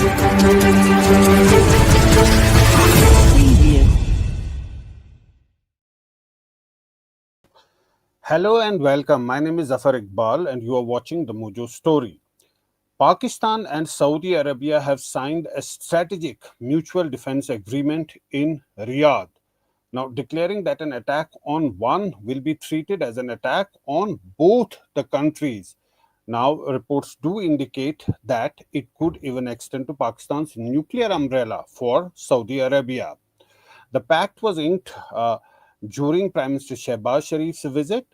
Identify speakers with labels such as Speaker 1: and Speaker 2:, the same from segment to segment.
Speaker 1: Hello and welcome. My name is Zaffar Iqbal and you are watching the Mojo story. Pakistan and Saudi Arabia have signed a strategic mutual defense agreement in Riyadh, now declaring that an attack on one will be treated as an attack on both the countries. Now, reports do indicate that it could even extend to Pakistan's nuclear umbrella for Saudi Arabia. The pact was inked during Prime Minister Shehbaz Sharif's visit,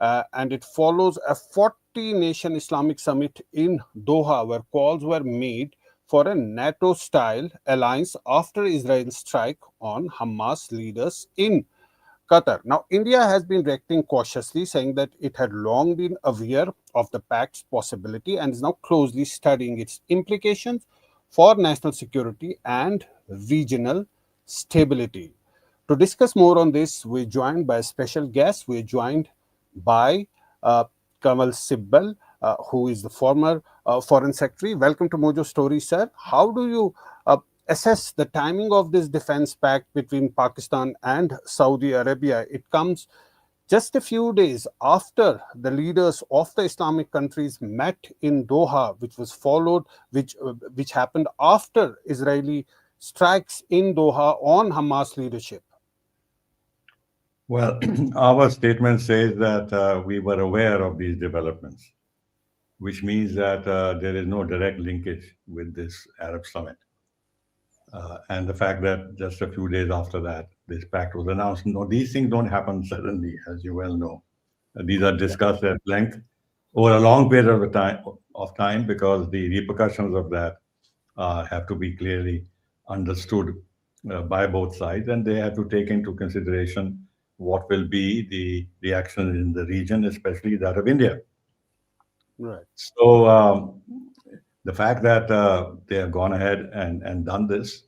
Speaker 1: and it follows a 40-nation Islamic summit in Doha, where calls were made for a NATO-style alliance after Israel's strike on Hamas leaders in Qatar. Now, India has been reacting cautiously, saying that it had long been aware of the pact's possibility and is now closely studying its implications for national security and regional stability. To discuss more on this, we're joined by a special guest. We're joined by Kanwal Sibal, who is the former Foreign Secretary. Welcome to Mojo Story, sir. How do you assess the timing of this defense pact between Pakistan and Saudi Arabia? It comes just a few days after the leaders of the Islamic countries met in Doha, which was followed, which happened after Israeli strikes in Doha on Hamas leadership.
Speaker 2: Well, our statement says that we were aware of these developments, which means that there is no direct linkage with this Arab summit. And the fact that just a few days after that, this pact was announced. No, these things don't happen suddenly, as you well know. These are discussed at length over a long period of time because the repercussions of that have to be clearly understood by both sides, and they have to take into consideration what will be the reaction in the region, especially that of India.
Speaker 1: Right.
Speaker 2: So the fact that they have gone ahead and done this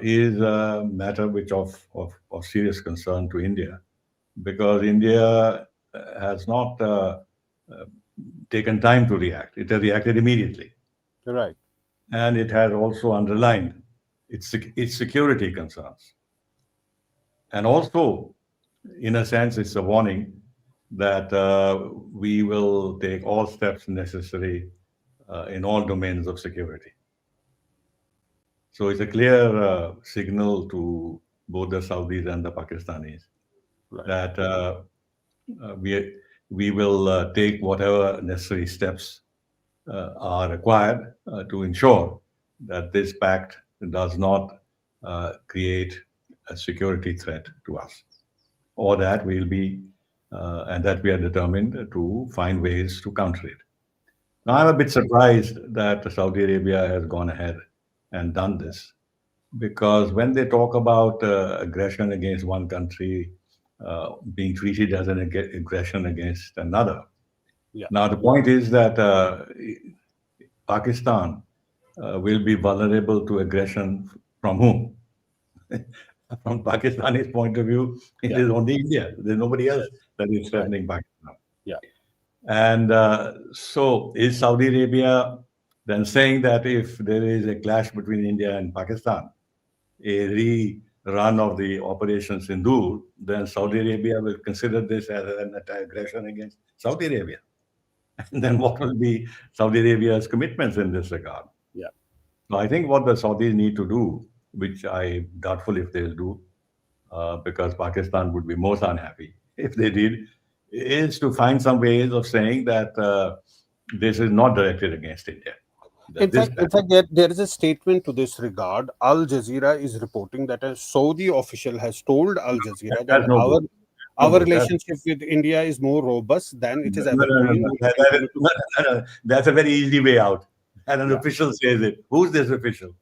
Speaker 2: is a matter which of serious concern to India, because India has not taken time to react. It has reacted immediately.
Speaker 1: Right.
Speaker 2: And it has also underlined its security concerns. And also, in a sense, it's a warning that we will take all steps necessary in all domains of security. So it's a clear signal to both the Saudis and the Pakistanis that we will take whatever necessary steps are required to ensure that this pact does not create a security threat to us, or that we'll be and that we are determined to find ways to counter it. Now, I'm a bit surprised that Saudi Arabia has gone ahead and done this, because when they talk about aggression against one country being treated as an aggression against another.
Speaker 1: Yeah.
Speaker 2: Now, the point is that Pakistan will be vulnerable to aggression from whom? From Pakistani's point of view, it is only India. There's nobody else that is threatening Pakistan.
Speaker 1: Yeah.
Speaker 2: And so is Saudi Arabia then saying that if there is a clash between India and Pakistan, a rerun of the Operation Sindoor, then Saudi Arabia will consider this as an aggression against Saudi Arabia? And then what will be Saudi Arabia's commitments in this regard?
Speaker 1: Yeah.
Speaker 2: So I think what the Saudis need to do, which I doubtful if they'll do, because Pakistan would be most unhappy if they did, is to find some ways of saying that this is not directed against India.
Speaker 1: In fact, there is a statement to this regard. Al Jazeera is reporting that a Saudi official has told Al Jazeera that our relationship with India is more robust than it has ever been.
Speaker 2: That's a very easy way out. And an official says it. Who's this official?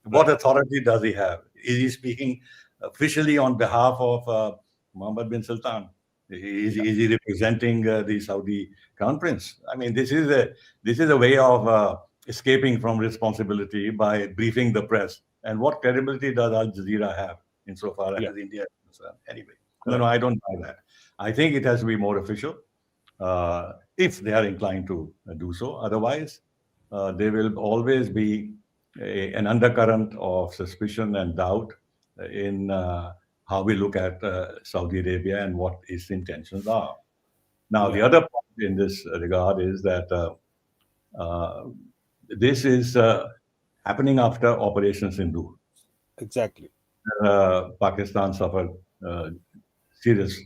Speaker 2: What authority does he have? Is he speaking officially on behalf of Mohammed bin Sultan? Is he representing the Saudi crown prince? I mean, this is a way of escaping from responsibility by briefing the press. And what credibility does Al Jazeera have insofar as India is concerned? Anyway, no, I don't buy that. I think it has to be more official if they are inclined to do so. Otherwise, there will always be an undercurrent of suspicion and doubt in how we look at Saudi Arabia and what its intentions are. Now, the
Speaker 1: Yeah,
Speaker 2: other point in this regard is that uh, this is happening after Operation Sindoor.
Speaker 1: exactly.
Speaker 2: Pakistan suffered uh, serious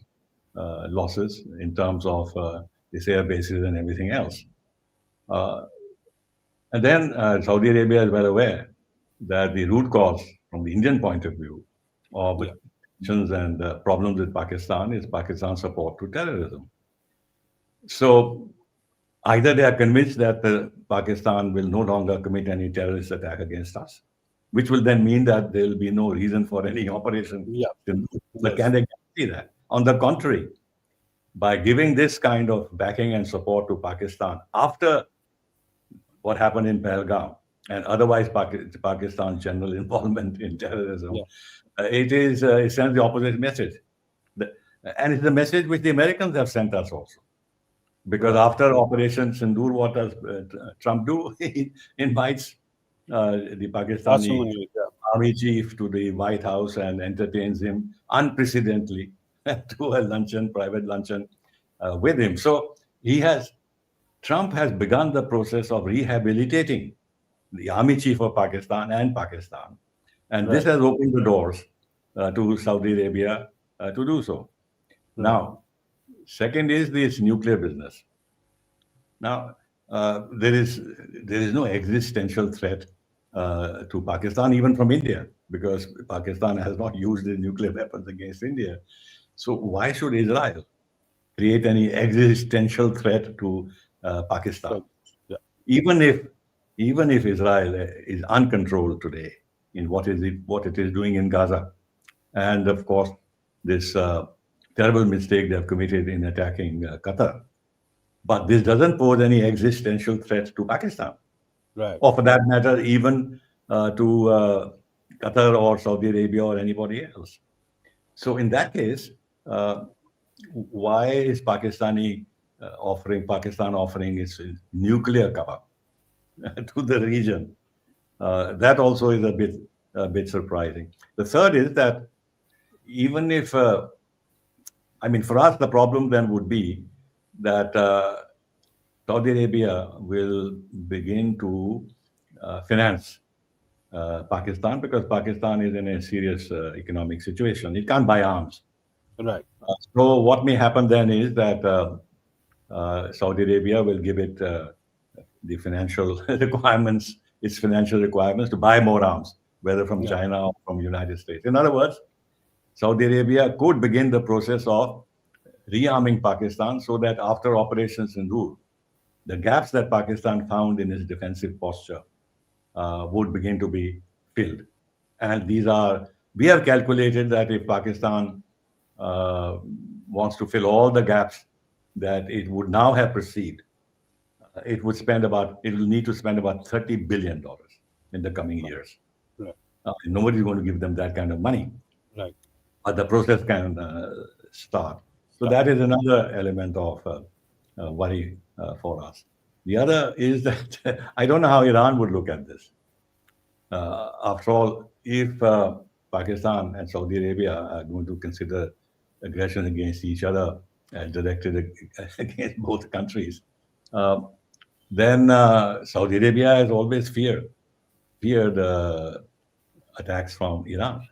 Speaker 2: losses in terms of its air bases and everything else. Uh, and then Saudi Arabia is well aware that the root cause, from the Indian point of view, of the
Speaker 1: Yeah,
Speaker 2: tensions and problems with Pakistan is Pakistan's support to terrorism. So either they are convinced that Pakistan will no longer commit any terrorist attack against us, which will then mean that there will be no reason for any operation.
Speaker 1: yeah,
Speaker 2: But can
Speaker 1: yes,
Speaker 2: they guarantee that? On the contrary, by giving this kind of backing and support to Pakistan after what happened in Pahalgam and otherwise Pakistan's general involvement in terrorism,
Speaker 1: yeah,
Speaker 2: it sends the opposite message. The- and it's the message which the Americans have sent us also. Because
Speaker 1: right.
Speaker 2: after Operation Sindoor, what does Trump do? He invites the Pakistani
Speaker 1: Asimony, yeah,
Speaker 2: army chief to the White House and entertains him unprecedentedly to a luncheon, private luncheon with him. So Trump has begun the process of rehabilitating the army chief of Pakistan and Pakistan. And this
Speaker 1: right,
Speaker 2: has opened the doors to Saudi Arabia to do so.
Speaker 1: right,
Speaker 2: Now, second is this nuclear business. Now, there is no existential threat to Pakistan, even from India, because Pakistan has not used the nuclear weapons against India. So why should Israel create any existential threat to Pakistan?
Speaker 1: so, yeah,
Speaker 2: Even if even if Israel is uncontrolled today in what it is doing in Gaza, and of course this terrible mistake they have committed in attacking Qatar, but this doesn't pose any existential threat to Pakistan,
Speaker 1: right,
Speaker 2: or for that matter, even to Qatar or Saudi Arabia or anybody else. So in that case, uh, why is Pakistan offering its nuclear cover to the region? That also is a bit surprising. The third is that even if I mean, for us, the problem then would be that Saudi Arabia will begin to finance Pakistan because Pakistan is in a serious economic situation. It can't buy arms.
Speaker 1: right,
Speaker 2: So what may happen then is that Saudi Arabia will give it the financial requirements, its financial requirements to buy more arms, whether from
Speaker 1: yeah,
Speaker 2: China or from United States. In other words, Saudi Arabia could begin the process of rearming Pakistan so that after Operation Sindoor, the gaps that Pakistan found in its defensive posture would begin to be filled. And we have calculated that if Pakistan uh, wants to fill all the gaps that it would now have perceived, it will need to spend about $30 billion in the coming years.
Speaker 1: right,
Speaker 2: Nobody's going to give them that kind of money,
Speaker 1: right,
Speaker 2: but the process can start. So
Speaker 1: right,
Speaker 2: that is another element of worry for us. The other is that I don't know how Iran would look at this. After all, if Pakistan and Saudi Arabia are going to consider aggression against each other directed against both countries, uh, then Saudi Arabia has always feared attacks from Iran.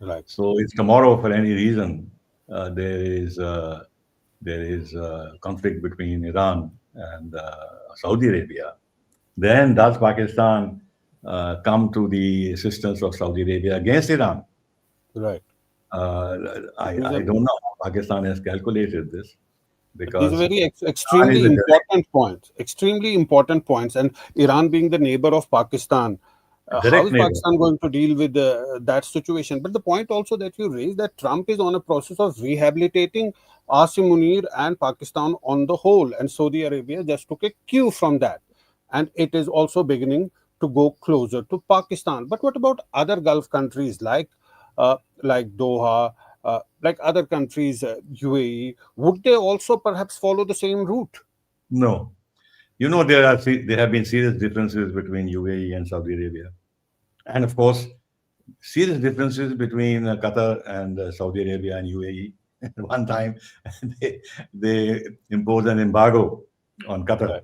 Speaker 1: right,
Speaker 2: So if tomorrow, for any reason, there is conflict between Iran and Saudi Arabia, then does Pakistan come to the assistance of Saudi Arabia against Iran?
Speaker 1: right.
Speaker 2: Uh,
Speaker 1: These
Speaker 2: I
Speaker 1: are
Speaker 2: don't know how Pakistan has calculated this
Speaker 1: these are
Speaker 2: because
Speaker 1: very
Speaker 2: Iran is
Speaker 1: extremely
Speaker 2: a direct,
Speaker 1: important points. Extremely important points. And Iran being the neighbor of Pakistan, how
Speaker 2: direct
Speaker 1: is
Speaker 2: neighbor.
Speaker 1: Pakistan going to deal with that situation? But the point also that you raised that Trump is on a process of rehabilitating Asim Munir and Pakistan on the whole, and Saudi Arabia just took a cue from that, and it is also beginning to go closer to Pakistan. But what about other Gulf countries like Doha, like other countries, UAE? Would they also perhaps follow the same route?
Speaker 2: No, there have been serious differences between UAE and Saudi Arabia. And of course, serious differences between Qatar and Saudi Arabia and UAE. At one time, they, they imposed an embargo on Qatar,
Speaker 1: Right.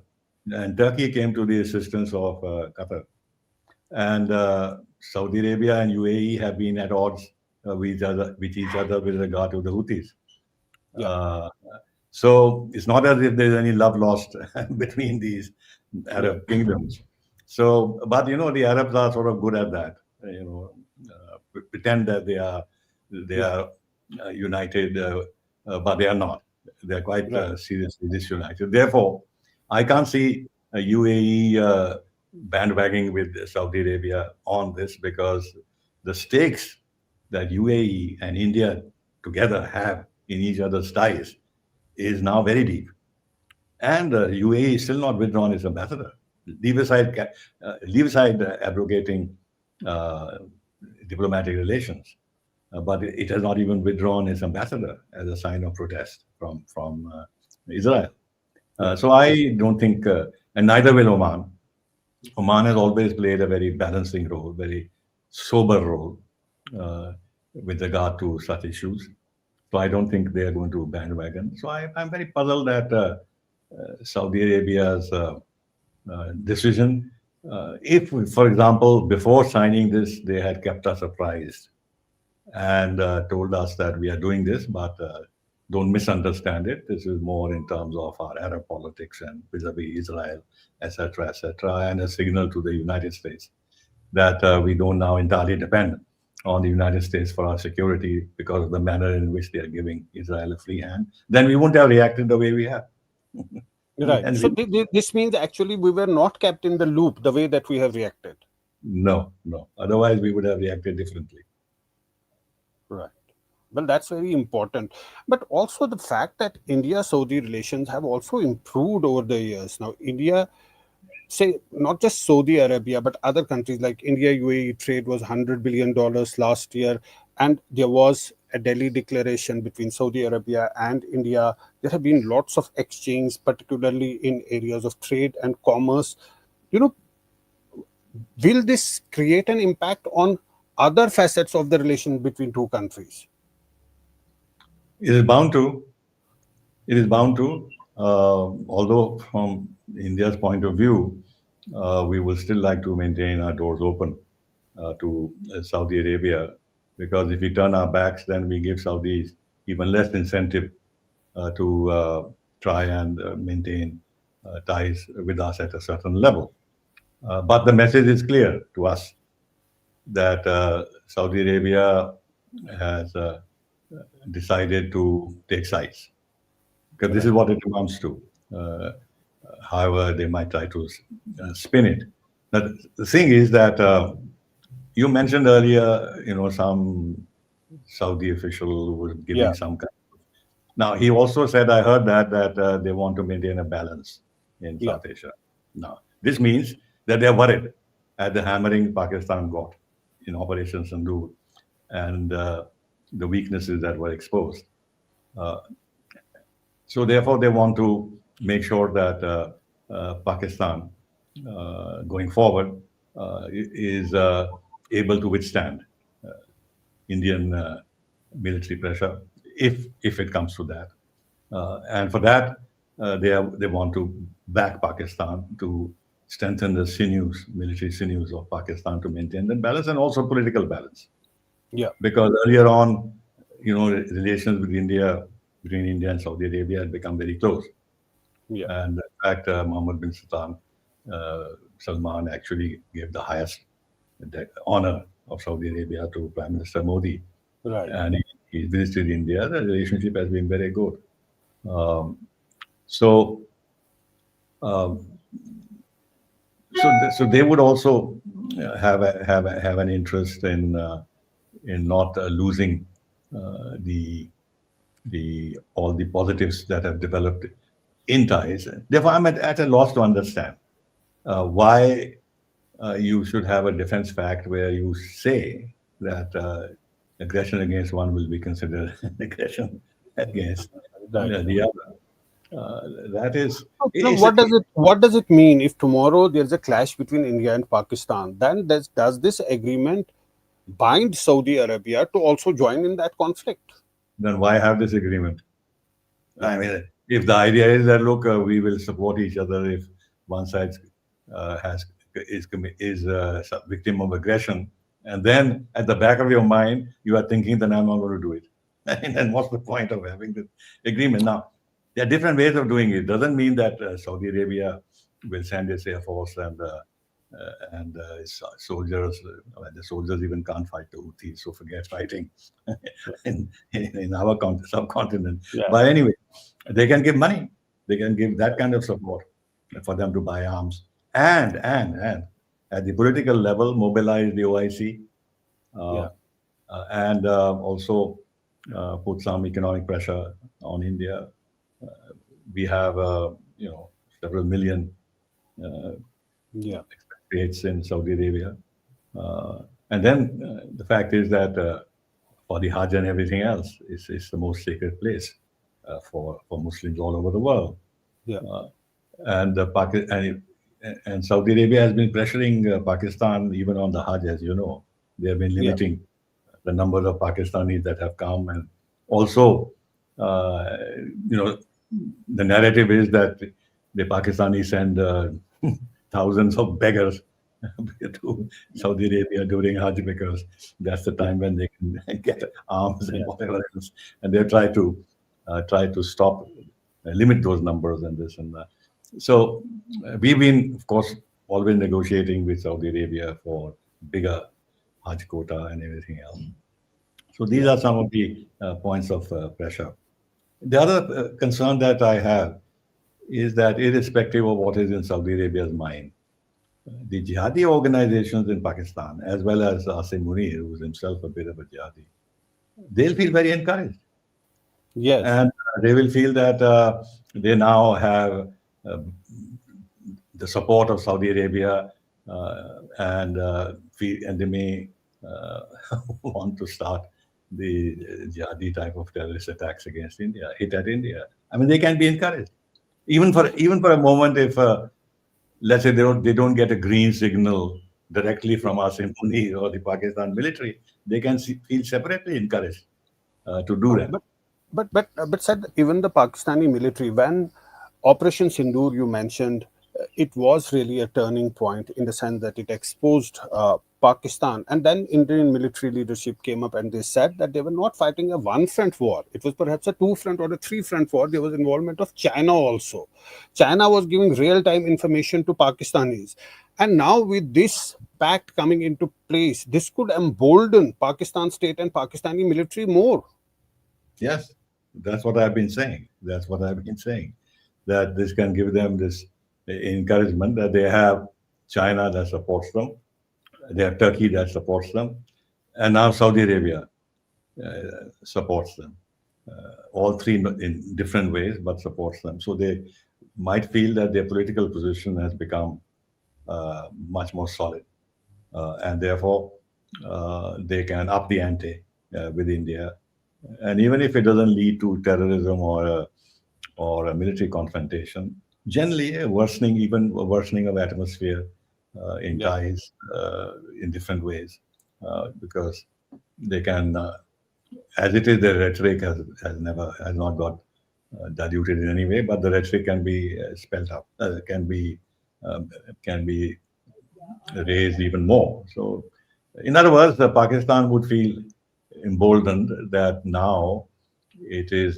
Speaker 2: and Turkey came to the assistance of Qatar. And Saudi Arabia and UAE have been at odds with each other with regard to the Houthis.
Speaker 1: Yeah.
Speaker 2: Uh, so it's not as if there's any love lost between these
Speaker 1: Right.
Speaker 2: Arab kingdoms. So, but the Arabs are sort of good at that. Pretend that they
Speaker 1: Yeah.
Speaker 2: are united, but they are not. They are quite
Speaker 1: Right.
Speaker 2: seriously disunited. Therefore, I can't see UAE bandwagging with Saudi Arabia on this, because the stakes that UAE and India together have in each other's ties is now very deep. And UAE is still not withdrawn its ambassador. Leave aside abrogating uh, diplomatic relations, but it has not even withdrawn its ambassador as a sign of protest from Israel.
Speaker 1: Yeah.
Speaker 2: So I don't think, and neither will Oman. Oman has always played a very balancing role, very sober role uh, with regard to such issues. So I don't think they are going to bandwagon. So I'm very puzzled at Saudi Arabia's decision. If, for example, before signing this, they had kept us apprised and told us that we are doing this, but don't misunderstand it. This is more in terms of our Arab politics and vis-a-vis Israel, etc., and a signal to the United States that we don't now entirely depend on the United States for our security because of the manner in which they are giving Israel a free hand. Then we wouldn't have reacted the way we have.
Speaker 1: Right.
Speaker 2: And
Speaker 1: So
Speaker 2: we,
Speaker 1: this means actually we were not kept in the loop the way that we have reacted.
Speaker 2: no, no. Otherwise, we would have reacted differently.
Speaker 1: Right. Well, that's very important. But also the fact that India Saudi relations have also improved over the years. Now, India, say, not just Saudi Arabia, but other countries like India UAE trade was $100 billion last year. And there was a Delhi declaration between Saudi Arabia and India. There have been lots of exchange, particularly in areas of trade and commerce. You know, will this create an impact on other facets of the relation between two countries?
Speaker 2: It is bound to. It is bound to. Although from India's point of view, we will still like to maintain our doors open to Saudi Arabia, because if we turn our backs, then we give Saudis even less incentive to try and maintain ties with us at a certain level. But the message is clear to us that Saudi Arabia has decided to take sides, because this is
Speaker 1: Right.
Speaker 2: what it amounts to. Uh, However, they might try to spin it. But the thing is that you mentioned earlier, some Saudi official who was
Speaker 1: Yeah.
Speaker 2: giving some kind. Now, he also said, I heard that they want to maintain a balance in
Speaker 1: Yeah.
Speaker 2: South Asia. Now, this means that they're worried at the hammering Pakistan got in Operation Sindoor and the weaknesses that were exposed. Uh, so, therefore, they want to make sure that Pakistan, going forward, is able to withstand Indian military pressure if it comes to that. And for that, they want to back Pakistan to strengthen the military sinews of Pakistan to maintain the balance and also political balance.
Speaker 1: Yeah.
Speaker 2: Because earlier on, relations between India and Saudi Arabia had become very close.
Speaker 1: Yeah.
Speaker 2: And in fact, Mohammed bin Salman actually gave the highest honor of Saudi Arabia to Prime Minister Modi,
Speaker 1: Right.
Speaker 2: and he visited India. The relationship has been very good. Um, so, um, so they would also have an interest in not losing the all the positives that have developed in ties. Therefore, I'm at a loss to understand why you should have a defense pact where you say that aggression against one will be considered aggression against
Speaker 1: Right.
Speaker 2: the other. That is,
Speaker 1: Now,
Speaker 2: it's,
Speaker 1: what does it mean if tomorrow there's a clash between India and Pakistan? Then does this agreement bind Saudi Arabia to also join in that conflict?
Speaker 2: then why have this agreement?
Speaker 1: Yeah,
Speaker 2: I mean, if the idea is that look, we will support each other if one side has is a victim of aggression, and then at the back of your mind you are thinking that I'm not going to do it, and then what's the point of having the agreement? Now, there are different ways of doing it. Doesn't mean that Saudi Arabia will send its air force and its soldiers. The soldiers even can't fight the Houthis, so forget fighting in our subcontinent.
Speaker 1: yeah,
Speaker 2: But anyway, they can give money. They can give that kind of support for them to buy arms and at the political level mobilize the OIC uh,
Speaker 1: yeah,
Speaker 2: and also put some economic pressure on India. We have several million uh,
Speaker 1: yeah,
Speaker 2: expatriates in Saudi Arabia, uh, and then the fact is that for the Hajj and everything else, it's the most sacred place for Muslims all over the world.
Speaker 1: yeah,
Speaker 2: Uh, and and Saudi Arabia has been pressuring Pakistan even on the Hajj, as you know. They have been
Speaker 1: yeah,
Speaker 2: limiting the number of Pakistanis that have come, and also, uh, you know, the narrative is that the Pakistanis send thousands of beggars to Saudi Arabia during Hajj because that's the
Speaker 1: yeah,
Speaker 2: time when they can get arms and
Speaker 1: yeah,
Speaker 2: whatever else, and they try to stop limit those numbers and this and that. So we've been, of course, always negotiating with Saudi Arabia for bigger Hajj quota and everything else. So these
Speaker 1: yeah,
Speaker 2: are some of the points of pressure. The other concern that I have is that irrespective of what is in Saudi Arabia's mind, the jihadi organizations in Pakistan, as well as Asim Munir, who is himself a bit of a jihadi, they'll feel very encouraged.
Speaker 1: yes,
Speaker 2: And they will feel that they now have uh, the support of Saudi Arabia, and they may uh, want to start the jihadi type of terrorist attacks against India, hit at India. I mean, they can be encouraged, even for a moment. If let's say they don't get a green signal directly from us in Munir or the Pakistan military, they can feel separately encouraged to do
Speaker 1: no,
Speaker 2: that.
Speaker 1: but said even the Pakistani military when Operation Sindoor you mentioned, it was really a turning point in the sense that it exposed Pakistan, and then Indian military leadership came up and they said that they were not fighting a one front war. It was perhaps a two front or a three front war. There was involvement of China also. China was giving real time information to Pakistanis, and now with this pact coming into place, this could embolden Pakistan state and Pakistani military more.
Speaker 2: Yes, that's what I've been saying. That's what I've been saying. That this can give them this encouragement that they have China that supports them, they have Turkey that supports them, and now Saudi Arabia supports them. All three in different ways, but supports them. So they might feel that their political position has become much more solid, and therefore they can up the ante with India. And even if it doesn't lead to terrorism or a military confrontation, generally even a worsening of atmosphere in
Speaker 1: Yeah.
Speaker 2: ties in different ways, because they can, as it is, the rhetoric has not got diluted in any way, but the rhetoric can be spelled up, um, can be raised even more. So, in other words, Pakistan would feel emboldened that now it is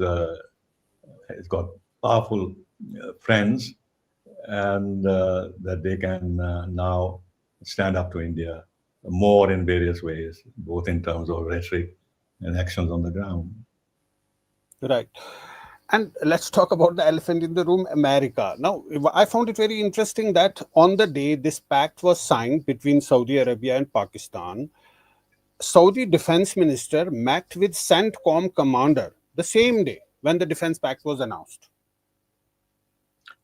Speaker 2: it's got powerful friends, and that they can now stand up to India more in various ways, both in terms of rhetoric and actions on the ground.
Speaker 1: Right. And let's talk about the elephant in the room, America. Now, I found it very interesting that on the day this pact was signed between Saudi Arabia and Pakistan, Saudi defense minister met with CENTCOM commander the same day when the defense pact was announced.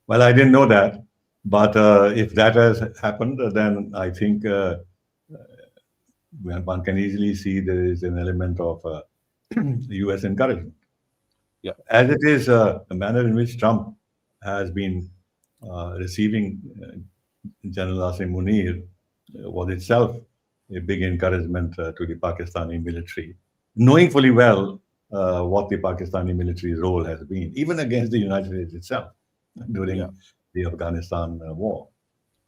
Speaker 2: Well, I didn't know that, but if that has happened, then I think one can easily see there is an element of U.S. encouragement.
Speaker 1: Yeah.
Speaker 2: As it is, the manner in which Trump has been receiving General Asim Munir was itself a big encouragement to the Pakistani military, knowing fully well what the Pakistani military's role has been, even against the United States itself
Speaker 1: Yeah.
Speaker 2: during the Afghanistan war.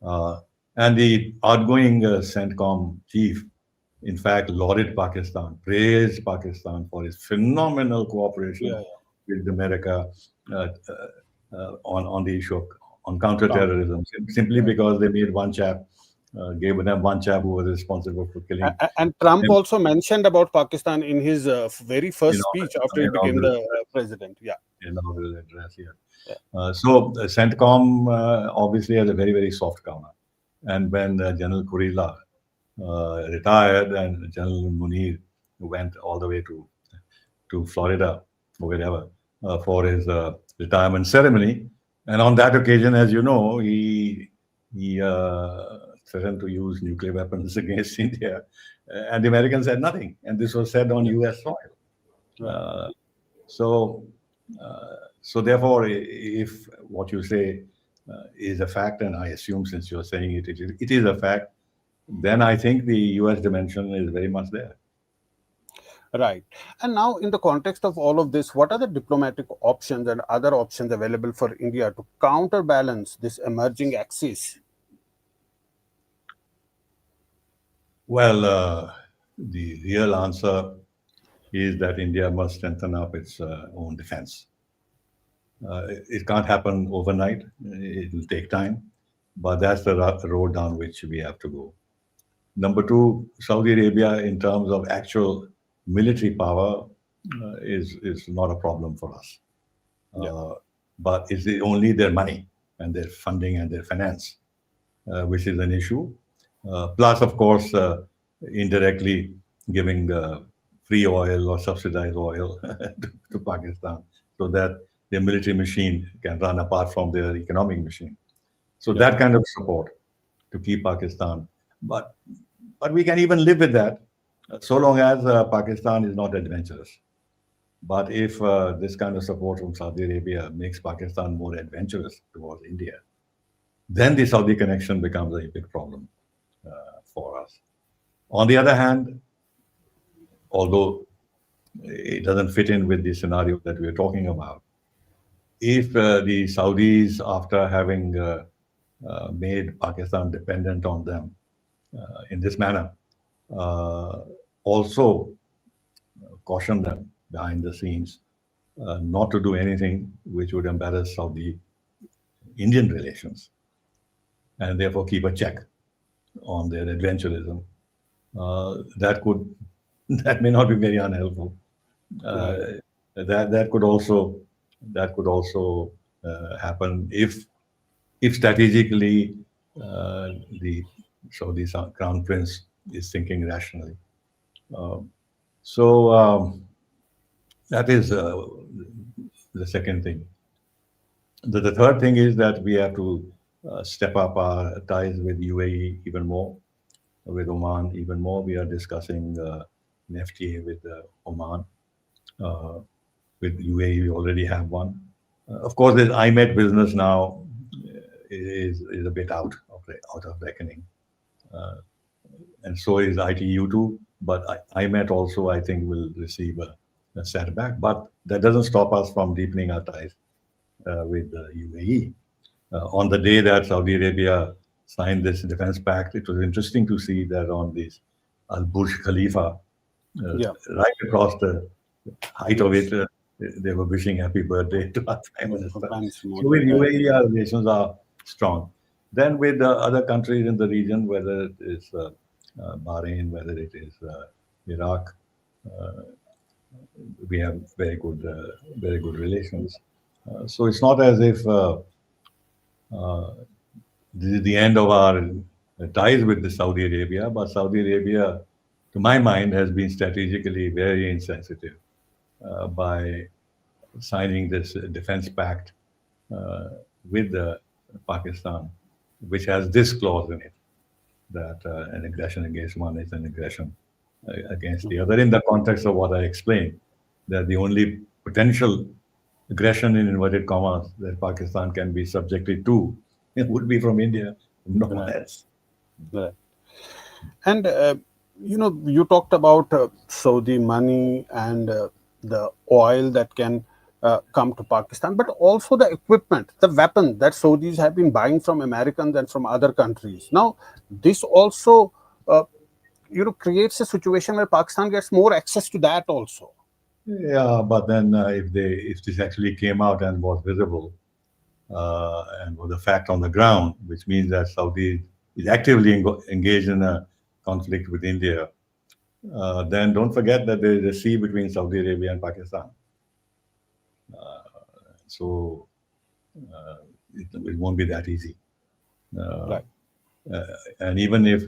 Speaker 2: Uh, and the outgoing CENTCOM chief, in fact, lauded Pakistan, praised Pakistan for its phenomenal
Speaker 1: Yeah.
Speaker 2: cooperation
Speaker 1: Yeah.
Speaker 2: with America uh, on the issue of on
Speaker 1: Count.
Speaker 2: counterterrorism, simply
Speaker 1: Right.
Speaker 2: because they made one chap, gave them one chap who was responsible for killing
Speaker 1: And Trump
Speaker 2: him
Speaker 1: also mentioned about Pakistan in his very
Speaker 2: in
Speaker 1: first speech after he became
Speaker 2: inaugural
Speaker 1: the president. Yeah.
Speaker 2: inaugural address here.
Speaker 1: Yeah.
Speaker 2: CENTCOM obviously has a very, very soft corner. And when General Kurila retired and General Munir went all the way to Florida or wherever for his retirement ceremony. And on that occasion, as you know, he threatened to use nuclear weapons against India, and the Americans said nothing. And this was said on
Speaker 1: Yeah.
Speaker 2: U.S. soil.
Speaker 1: Right.
Speaker 2: Uh, so, so therefore, if what you say is a fact, and I assume since you're saying it is a fact, then I think the U.S. dimension is very much there.
Speaker 1: Right. And now, in the context of all of this, what are the diplomatic options and other options available for India to counterbalance this emerging axis?
Speaker 2: Well, the real answer is that India must strengthen up its own defense. It can't happen overnight. It will take time, but that's the road down which we have to go. Number two, Saudi Arabia, in terms of actual military power, is not a problem for us.
Speaker 1: Yeah.
Speaker 2: But it's only their money and their funding and their finance, which is an issue. Plus, of course, indirectly giving free oil or subsidized oil to Pakistan so that their military machine can run apart from their economic machine. So
Speaker 1: Yeah.
Speaker 2: that kind of support to keep Pakistan. But but we can even live with that so long as Pakistan is not adventurous. But if this kind of support from Saudi Arabia makes Pakistan more adventurous towards India, then the Saudi connection becomes a big problem for us. On the other hand, although it doesn't fit in with the scenario that we're talking about, if the Saudis, after having made Pakistan dependent on them in this manner, uh, also caution them behind the scenes not to do anything which would embarrass Saudi Indian relations, and therefore keep a check on their adventurism. That could that may not be very unhelpful.
Speaker 1: Right.
Speaker 2: Uh, that could also happen if strategically the Saudi crown prince is thinking rationally. Um, so that is the second thing. The third thing is that we have to step up our ties with UAE even more, with Oman even more. We are discussing an FTA with Oman. Uh, with UAE, we already have one. Of course, this IMET business now is a bit out of reckoning, uh, and so is ITU too. But IMET also, I think, will receive a setback. But that doesn't stop us from deepening our ties with the UAE. On the day that Saudi Arabia signed this defense pact, it was interesting to see that on this Al Burj Khalifa,
Speaker 1: Yeah.
Speaker 2: right across the height of it, they were wishing happy birthday to our Prime Minister.
Speaker 1: Thanks,
Speaker 2: So with
Speaker 1: Mojo. Yeah.
Speaker 2: UAE, our relations are strong. Then with other countries in the region, whether it is Bahrain, whether it is Iraq, uh, we have very good relations. So it's not as if this is the end of our ties with the Saudi Arabia, but Saudi Arabia, to my mind, has been strategically very insensitive by signing this defense pact uh, with Pakistan, which has this clause in it that an aggression against one is an aggression against the other. In the context of what I explained, that the only potential aggression in inverted commas that Pakistan can be subjected to, it would be from India, from no one
Speaker 1: Right.
Speaker 2: else.
Speaker 1: Right. And you talked about Saudi money and the oil that can come to Pakistan, but also the equipment, the weapon that Saudis have been buying from Americans and from other countries. Now, this also uh, creates a situation where Pakistan gets more access to that also.
Speaker 2: Yeah, but then if this actually came out and was visible and was a fact on the ground, which means that Saudi is actively engaged in a conflict with India, then don't forget that there is a sea between Saudi Arabia and Pakistan. So it won't be that easy. Uh,
Speaker 1: Right.
Speaker 2: and even if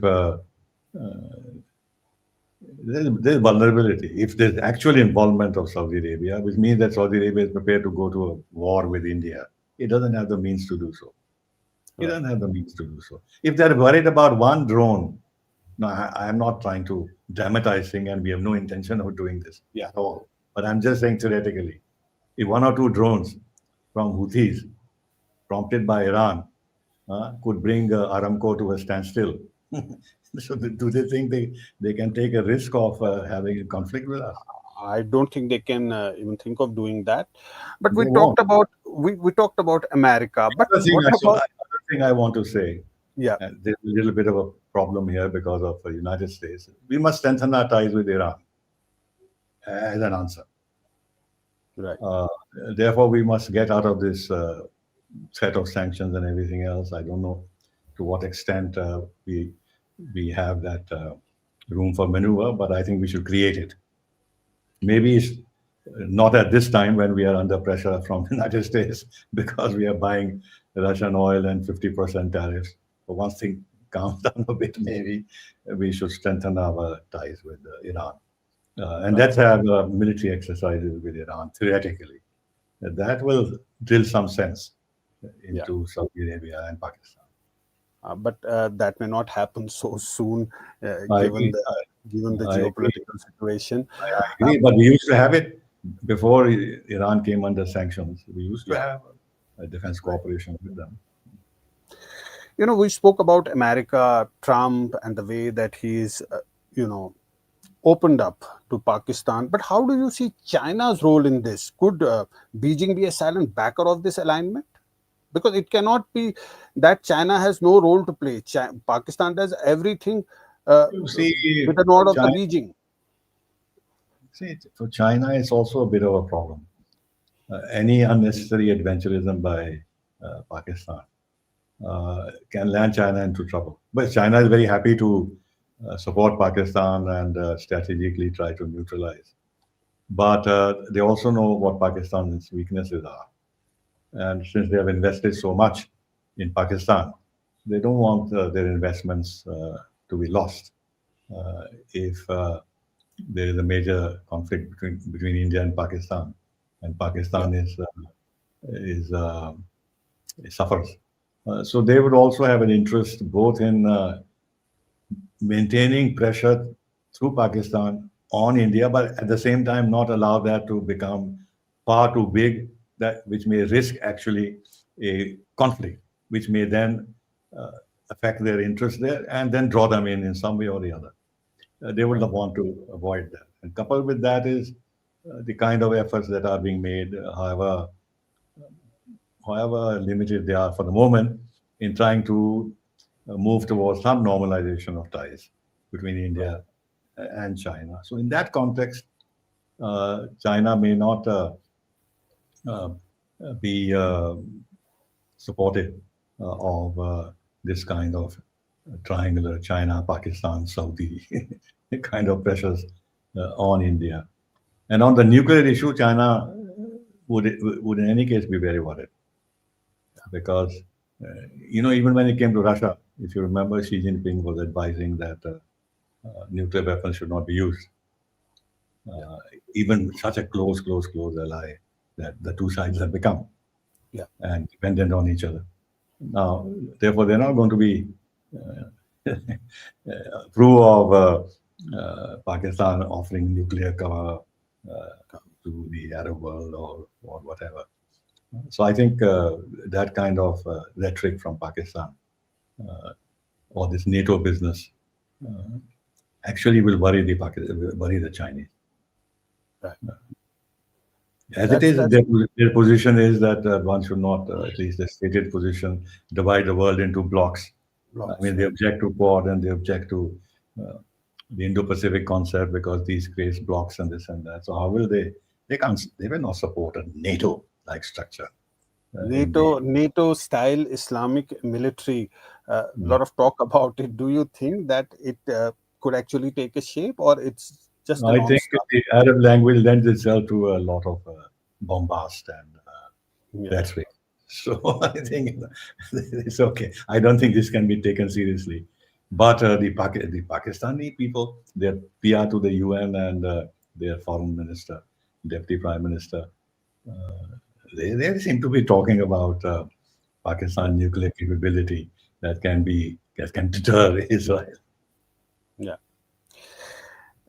Speaker 2: there's vulnerability, if there's actual involvement of Saudi Arabia, which means that Saudi Arabia is prepared to go to a war with India, it doesn't have the means to do so. It
Speaker 1: Right.
Speaker 2: doesn't have the means to do so. If they're worried about one drone, no, I am not trying to dramatize things, and we have no intention of doing this at all. But I'm just saying theoretically, if one or two drones from Houthis, prompted by Iran, could bring Aramco to a standstill, so do they think they can take a risk of having a conflict with us?
Speaker 1: I don't think they can even think of doing that. But
Speaker 2: They won't.
Speaker 1: we talked about America. But what about?
Speaker 2: Other thing I want to say,
Speaker 1: Yeah.
Speaker 2: and there's a little bit of a problem here because of the United States. We must strengthen our ties with Iran as an answer.
Speaker 1: Right.
Speaker 2: Uh, Therefore, we must get out of this threat of sanctions and everything else. I don't know to what extent we have that room for maneuver, but I think we should create it. Maybe it's not at this time when we are under pressure from the United States because we are buying Russian oil and 50% tariffs. But once things calm down a bit, maybe we should strengthen our ties with Iran. And
Speaker 1: Right.
Speaker 2: let's have military exercises with Iran, theoretically. That will drill some sense
Speaker 1: Yeah.
Speaker 2: into Saudi Arabia and Pakistan.
Speaker 1: But that may not happen so soon,
Speaker 2: I
Speaker 1: given
Speaker 2: agree.
Speaker 1: the
Speaker 2: I agree.
Speaker 1: geopolitical situation.
Speaker 2: I agree. But we used to have it before Iran came under sanctions. We used to
Speaker 1: Yeah.
Speaker 2: have a defense
Speaker 1: Right.
Speaker 2: cooperation with them.
Speaker 1: We spoke about America, Trump, and the way that he's, you know, opened up to Pakistan. But how do you see China's role in this? Could Beijing be a silent backer of this alignment? Because it cannot be that China has no role to play. Pakistan does everything uh,
Speaker 2: You see,
Speaker 1: with the
Speaker 2: for
Speaker 1: nod of the
Speaker 2: China,
Speaker 1: Beijing.
Speaker 2: for China, it's also a bit of a problem. Any unnecessary adventurism by Pakistan can land China into trouble. But China is very happy to support Pakistan and strategically try to neutralize. But they also know what Pakistan's weaknesses are. And since they have invested so much in Pakistan, they don't want their investments to be lost if there is a major conflict between India and Pakistan, and
Speaker 1: Yeah.
Speaker 2: Pakistan is suffers. So they would also have an interest both in maintaining pressure through Pakistan on India, but at the same time not allow that to become far too big, that which may risk actually a conflict, which may then uh, affect their interest there and then draw them in some way or the other. They would
Speaker 1: Right.
Speaker 2: want to avoid that. And coupled with that is the kind of efforts that are being made, however limited they are for the moment, in trying to move towards some normalization of ties between
Speaker 1: Right.
Speaker 2: India and China. So, in that context, China may not uh, be supportive of this kind of triangular China, Pakistan, Saudi kind of pressures on India. And on the nuclear issue, China would in any case be very worried because even when it came to Russia, if you remember, Xi Jinping was advising that nuclear weapons should not be used.
Speaker 1: Yeah.
Speaker 2: Uh, Even such a close ally that the two sides have become
Speaker 1: Yeah.
Speaker 2: and dependent on each other. Now, therefore, they're not going to be approve of Pakistan offering nuclear cover to the Arab world or whatever. So I think that kind of rhetoric from Pakistan or this NATO business actually will worry the Chinese.
Speaker 1: Right.
Speaker 2: As it
Speaker 1: That's
Speaker 2: is,
Speaker 1: that's
Speaker 2: their position is that one should not, at least the stated position, divide the world into blocks. I
Speaker 1: blocks,
Speaker 2: mean, they
Speaker 1: right?
Speaker 2: object to Quad and they object to the Indo-Pacific concept because these creates blocks and this and that. So how will they? They can't. They will not support a NATO-like structure in the.
Speaker 1: NATO-style Islamic military. A lot of talk about it. Do you think that it could actually take a shape, or it's just a
Speaker 2: I think
Speaker 1: non-starter?
Speaker 2: the Arab language lends itself to a lot of bombast and
Speaker 1: Yeah.
Speaker 2: rhetoric. So I think it's okay. I don't think this can be taken seriously. But the Pakistani people, their PR to the UN and their foreign minister, deputy prime minister, they seem to be talking about
Speaker 1: Yeah.
Speaker 2: Pakistan nuclear capability that can deter Israel.
Speaker 1: Yeah.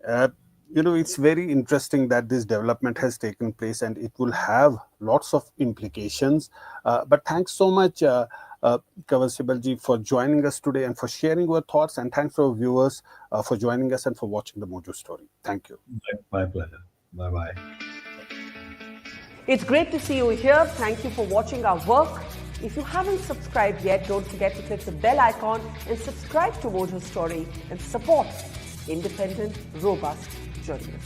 Speaker 1: Uh, it's very interesting that this development has taken place and it will have lots of implications. But thanks so much, Kanwal Sibal ji, for joining us today and for sharing your thoughts. And thanks to our viewers for joining us and for watching the Mojo story. Thank you.
Speaker 2: My pleasure. Bye bye.
Speaker 3: It's great to see you here. Thank you for watching our work. If you haven't subscribed yet, don't forget to click the bell icon and subscribe to Mojo Story and support independent, robust journalism.